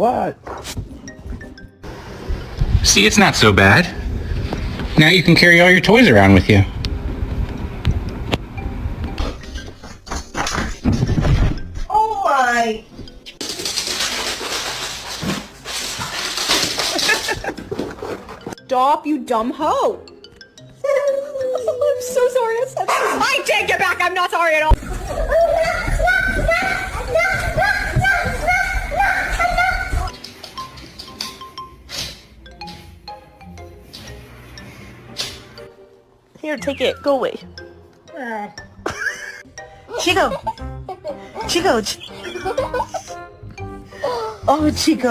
What? See, it's not so bad. Now you can carry all your toys around with you. Oh my! Stop, you dumb hoe! I'm so sorry I said that. I take it back! I'm not sorry at all! Here, take it. Go away. Chico! Chico! Oh, Chico!